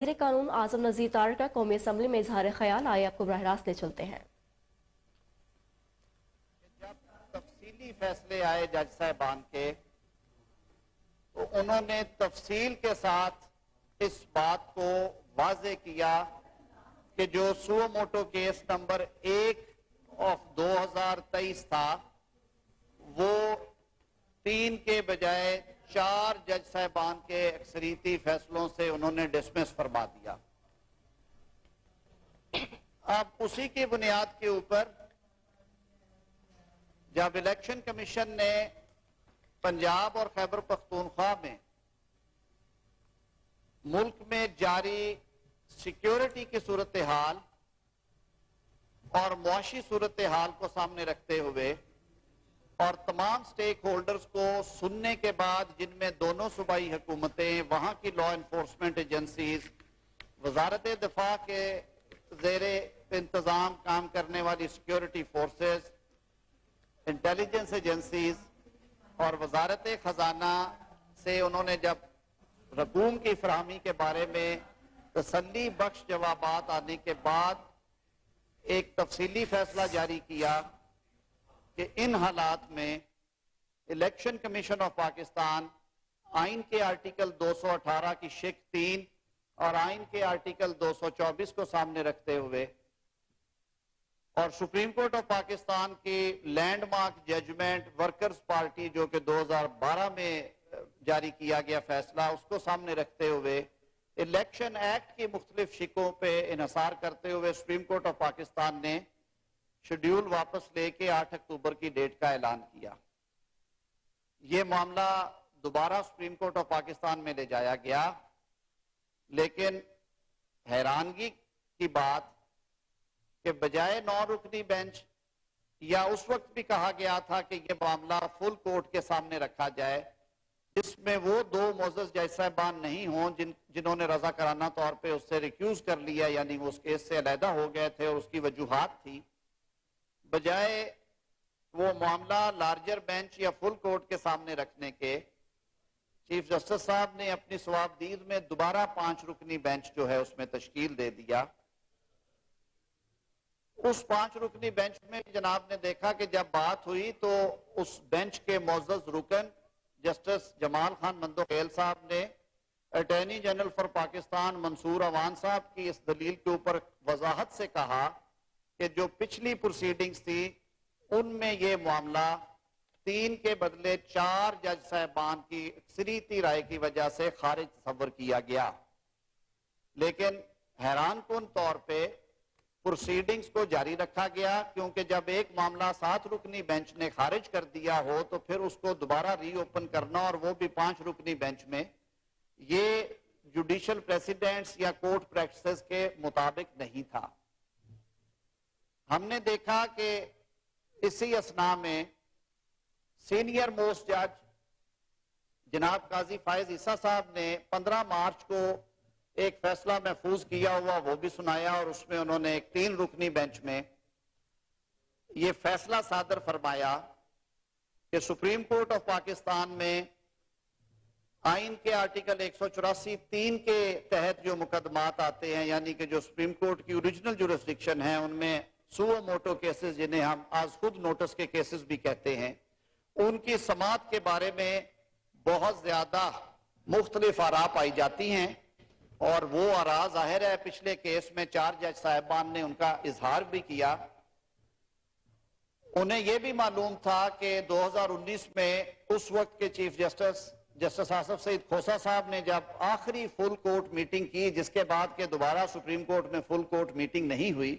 وزیر قانون اعظم نذیر تارڑ کا قومی اسمبلی میں اظہار خیال، آئے آپ کو براہ راست لے چلتے ہیں۔ جب تفصیلی فیصلے آئے جج صاحبان کے تو انہوں نے تفصیل کے ساتھ اس بات کو واضح کیا کہ جو سو موٹو کیس نمبر 1/2023 تھا وہ 3 کے بجائے 4 جج صاحبان کے اکثریتی فیصلوں سے انہوں نے ڈسمس فرما دیا۔ اب اسی کی بنیاد کے اوپر جب الیکشن کمیشن نے پنجاب اور خیبر پختونخوا میں ملک میں جاری سیکیورٹی کی صورتحال اور معاشی صورتحال کو سامنے رکھتے ہوئے اور تمام سٹیک ہولڈرز کو سننے کے بعد، جن میں دونوں صوبائی حکومتیں، وہاں کی لا انفورسمنٹ ایجنسیز، وزارت دفاع کے زیر انتظام کام کرنے والی سیکیورٹی فورسز، انٹیلیجنس ایجنسیز اور وزارت خزانہ سے انہوں نے جب رقوم کی فراہمی کے بارے میں تسلی بخش جوابات آنے کے بعد ایک تفصیلی فیصلہ جاری کیا کہ ان حالات میں الیکشن کمیشن آف پاکستان آئین کے آرٹیکل 218 کی شق 3 اور آئین کے آرٹیکل 224 کو سامنے رکھتے ہوئے اور سپریم کورٹ آف پاکستان کی landmark judgment workers party جو کہ 2012 میں جاری کیا گیا فیصلہ، اس کو سامنے رکھتے ہوئے الیکشن ایکٹ کی مختلف شقوں پہ انحصار کرتے ہوئے سپریم کورٹ آف پاکستان نے شیڈیول واپس لے کے 8 اکتوبر کی ڈیٹ کا اعلان کیا۔ یہ معاملہ دوبارہ سپریم کورٹ آف پاکستان میں لے جایا گیا، لیکن حیرانگی کی بات کہ بجائے 9 رکنی بینچ، یا اس وقت بھی کہا گیا تھا کہ یہ معاملہ فل کورٹ کے سامنے رکھا جائے جس میں وہ 2 معزز جج صاحبان نہیں ہوں جنہوں نے رضاکارانہ طور پہ اس سے ریکیوز کر لیا، یعنی وہ اس کیس سے علیحدہ ہو گئے تھے اور اس کی وجوہات تھی، بجائے وہ معاملہ لارجر بینچ یا فل کورٹ کے سامنے رکھنے کے، چیف جسٹس صاحب نے اپنی صوابدید میں دوبارہ 5 رکنی بینچ جو ہے اس میں تشکیل دے دیا۔ اس 5 رکنی بینچ میں جناب نے دیکھا کہ جب بات ہوئی تو اس بینچ کے معزز رکن جسٹس جمال خان مندوخیل صاحب نے اٹارنی جنرل فار پاکستان منصور اوان صاحب کی اس دلیل کے اوپر وضاحت سے کہا کہ جو پچھلی پروسیڈنگز تھی ان میں یہ معاملہ 3 کے بدلے 4 جج صاحبان کی اکثریتی رائے کی وجہ سے خارج تصور کیا گیا، لیکن حیران کن طور پہ پروسیڈنگز کو جاری رکھا گیا، کیونکہ جب ایک معاملہ 7 رکنی بینچ نے خارج کر دیا ہو تو پھر اس کو دوبارہ ری اوپن کرنا، اور وہ بھی 5 رکنی بینچ میں، یہ جوڈیشل پریسیڈنٹس یا کورٹ پریکٹسز کے مطابق نہیں تھا۔ ہم نے دیکھا کہ اسی اثناء میں سینئر موسٹ جج جناب قاضی فائز عیسیٰ صاحب نے 15 مارچ کو ایک فیصلہ محفوظ کیا ہوا وہ بھی سنایا، اور اس میں انہوں نے ایک 3 رکنی بینچ میں یہ فیصلہ صادر فرمایا کہ سپریم کورٹ آف پاکستان میں آئین کے آرٹیکل 184(3) کے تحت جو مقدمات آتے ہیں، یعنی کہ جو سپریم کورٹ کی اوریجنل جورسڈکشن ہے، ان میں سو موٹو کیسز جنہیں ہم آز خود نوٹس کے کیسز بھی کہتے ہیں، ان کی سماعت کے بارے میں بہت زیادہ مختلف آراء پائی جاتی ہیں، اور وہ آراء ظاہر ہے پچھلے کیس میں 4 جج صاحبان نے ان کا اظہار بھی کیا۔ انہیں یہ بھی معلوم تھا کہ 2019 میں اس وقت کے چیف جسٹس آصف سعید کھوسہ صاحب نے جب آخری فل کورٹ میٹنگ کی، جس کے بعد کہ دوبارہ سپریم کورٹ میں فل کورٹ میٹنگ نہیں ہوئی،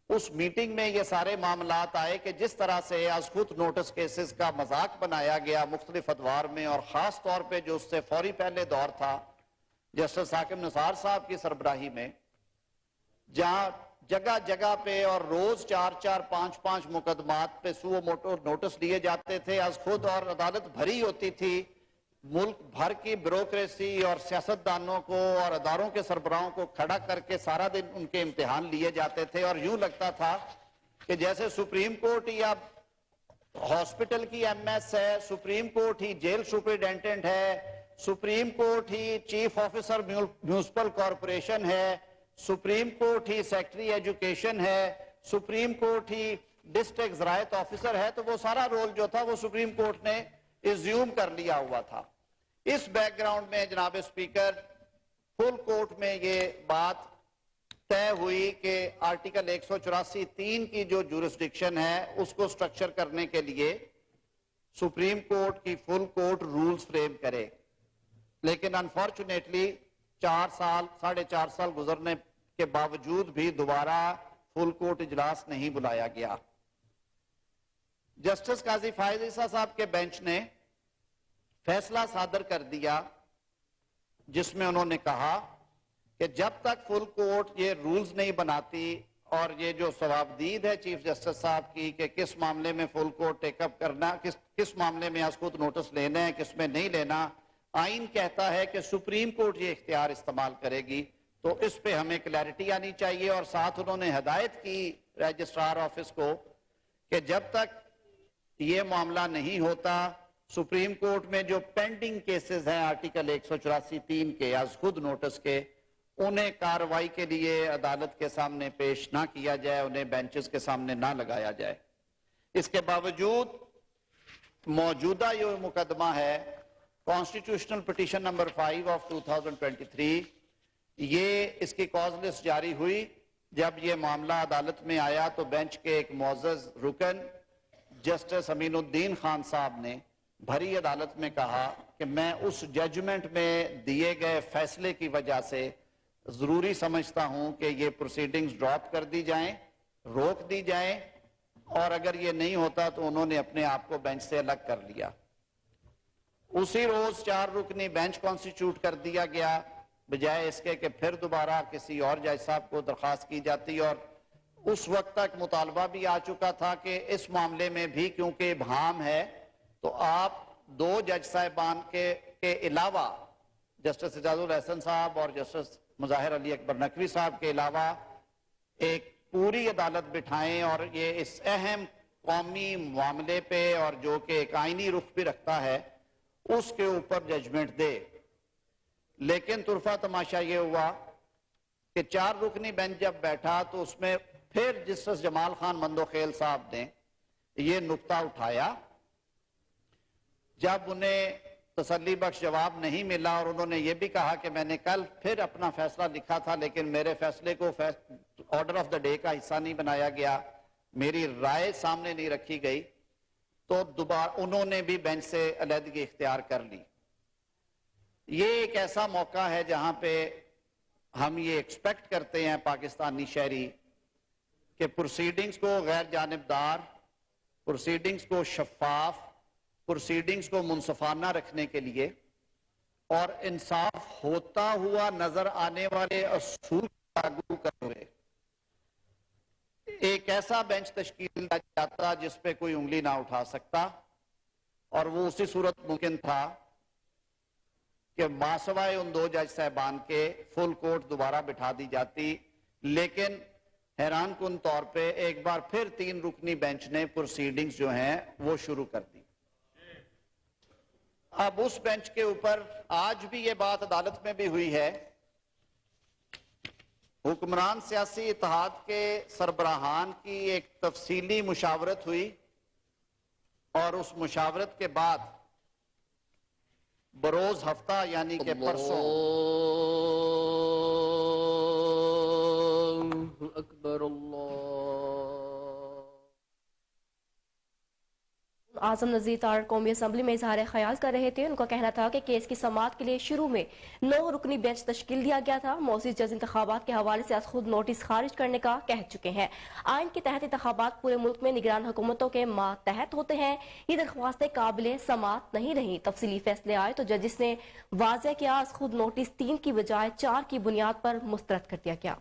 اس میٹنگ میں یہ سارے معاملات آئے کہ جس طرح سے از خود نوٹس کیسز کا مذاق بنایا گیا مختلف ادوار میں، اور خاص طور پہ جو اس سے فوری پہلے دور تھا جسٹس حاکم نثار صاحب کی سربراہی میں، جہاں جگہ جگہ پہ اور روز 4 5 5 مقدمات پہ سو موٹو نوٹس لیے جاتے تھے، از خود اور عدالت بھری ہوتی تھی، ملک بھر کی بیوروکریسی اور سیاستدانوں کو اور اداروں کے سربراہوں کو کھڑا کر کے سارا دن ان کے امتحان لیے جاتے تھے، اور یوں لگتا تھا کہ جیسے سپریم کورٹ یا ہاسپٹل کی ایم ایس ہے، سپریم کورٹ ہی جیل سپرنٹینڈنٹ ہے، سپریم کورٹ ہی چیف آفیسر میونسپل کارپوریشن ہے, سپریم کورٹ ہی سیکٹری ایجوکیشن ہے, سپریم کورٹ ہی ڈسٹرکٹ زراعت آفیسر ہے, تو وہ سارا رول جو تھا وہ سپریم کورٹ نے ایزیوم کر لیا ہوا تھا. اس بیک گراؤنڈ میں جناب اسپیکر فل کورٹ میں یہ بات طے ہوئی کہ آرٹیکل 184(3) کی جو جورسڈکشن ہے اس کو سٹرکچر کرنے کے لیے سپریم کورٹ کی فل کورٹ رولز فریم کرے. لیکن انفارچونیٹلی 4.5 سال گزرنے کے باوجود بھی دوبارہ فل کورٹ اجلاس نہیں بلایا گیا. جسٹس قاضی فائز عیسیٰ صاحب کے بینچ نے فیصلہ صادر کر دیا جس میں انہوں نے کہا کہ جب تک فل کورٹ یہ رولز نہیں بناتی اور یہ جو ثوابدید ہے چیف جسٹس صاحب کی کہ کس معاملے میں فل کورٹ ٹیک اپ کرنا, کس معاملے میں از خود نوٹس لینا ہے, کس میں نہیں لینا, آئین کہتا ہے کہ سپریم کورٹ یہ اختیار استعمال کرے گی, تو اس پہ ہمیں کلیئرٹی آنی چاہیے. اور ساتھ انہوں نے ہدایت کی رجسٹرار آفس کو کہ جب تک یہ معاملہ نہیں ہوتا سپریم کورٹ میں جو پینڈنگ کیسز ہیں آرٹیکل 184(3) کے از خود نوٹس کے, انہیں کارروائی کے لیے عدالت کے سامنے پیش نہ کیا جائے, انہیں بینچز کے سامنے نہ لگایا جائے. اس کے باوجود موجودہ یہ مقدمہ ہے کانسٹیٹیوشنل پٹیشن نمبر 5 آف 2023, یہ اس کی کاز لسٹ جاری ہوئی. جب یہ معاملہ عدالت میں آیا تو بینچ کے ایک معزز رکن جسٹس امین الدین خان صاحب نے بھری عدالت میں کہا کہ میں اس ججمنٹ میں دیے گئے فیصلے کی وجہ سے ضروری سمجھتا ہوں کہ یہ پروسیڈنگز ڈراپ کر دی جائیں, روک دی جائیں, اور اگر یہ نہیں ہوتا تو انہوں نے اپنے آپ کو بینچ سے الگ کر لیا. اسی روز 4 رکنی بینچ کانسٹیٹیوٹ کر دیا گیا بجائے اس کے کہ پھر دوبارہ کسی اور جج صاحب کو درخواست کی جاتی. اور اس وقت تک مطالبہ بھی آ چکا تھا کہ اس معاملے میں بھی کیونکہ ابہام ہے تو آپ 2 جج صاحبان کے علاوہ جسٹس اعجاز الحسن صاحب اور جسٹس مظاہر علی اکبر نقوی صاحب کے علاوہ ایک پوری عدالت بٹھائیں اور یہ اس اہم قومی معاملے پہ اور جو کہ ایک آئینی رخ بھی رکھتا ہے اس کے اوپر ججمنٹ دے. لیکن طرفہ تماشا یہ ہوا کہ 4 رکنی بینچ جب بیٹھا تو اس میں پھر جسٹس جمال خان مندوخیل صاحب نے یہ نقطہ اٹھایا. جب انہیں تسلی بخش جواب نہیں ملا اور انہوں نے یہ بھی کہا کہ میں نے کل پھر اپنا فیصلہ لکھا تھا لیکن میرے فیصلے کو آرڈر آف دا ڈے کا حصہ نہیں بنایا گیا, میری رائے سامنے نہیں رکھی گئی, تو دوبارہ انہوں نے بھی بینچ سے علیحدگی اختیار کر لی. یہ ایک ایسا موقع ہے جہاں پہ ہم یہ ایکسپیکٹ کرتے ہیں پاکستانی شہری کہ پروسیڈنگز کو غیر جانبدار, پروسیڈنگز کو شفاف, پروسیڈنگز کو منصفانہ رکھنے کے لیے اور انصاف ہوتا ہوا نظر آنے والے اصول لاگو کرتے ہوئے ایک ایسا بینچ تشکیل دیا جاتا جس پہ کوئی انگلی نہ اٹھا سکتا. اور وہ اسی صورت ممکن تھا کہ ماسوائے ان 2 جج صاحبان کے فل کورٹ دوبارہ بٹھا دی جاتی. لیکن حیران کن طور پہ ایک بار پھر 3 رکنی بینچ نے پروسیڈنگز جو ہیں وہ شروع کر دی. اب اس بینچ کے اوپر آج بھی یہ بات عدالت میں بھی ہوئی ہے, حکمران سیاسی اتحاد کے سربراہان کی ایک تفصیلی مشاورت ہوئی اور اس مشاورت کے بعد بروز ہفتہ یعنی کہ پرسوں اللہ اکبر اعظم نذیر تار قومی اسمبلی میں اظہار خیال کر رہے تھے. ان کا کہنا تھا کہ کیس کی سماعت کے لیے شروع میں 9 رکنی بینچ تشکیل دیا گیا تھا. موثر جج انتخابات کے حوالے سے از خود نوٹس خارج کرنے کا کہہ چکے ہیں. آئین کے تحت انتخابات پورے ملک میں نگران حکومتوں کے ماتحت ہوتے ہیں. یہ درخواستیں قابل سماعت نہیں رہیں. تفصیلی فیصلے آئے تو ججز نے واضح کیا از خود نوٹس 3 کی بجائے 4 کی بنیاد پر مسترد کر دیا گیا.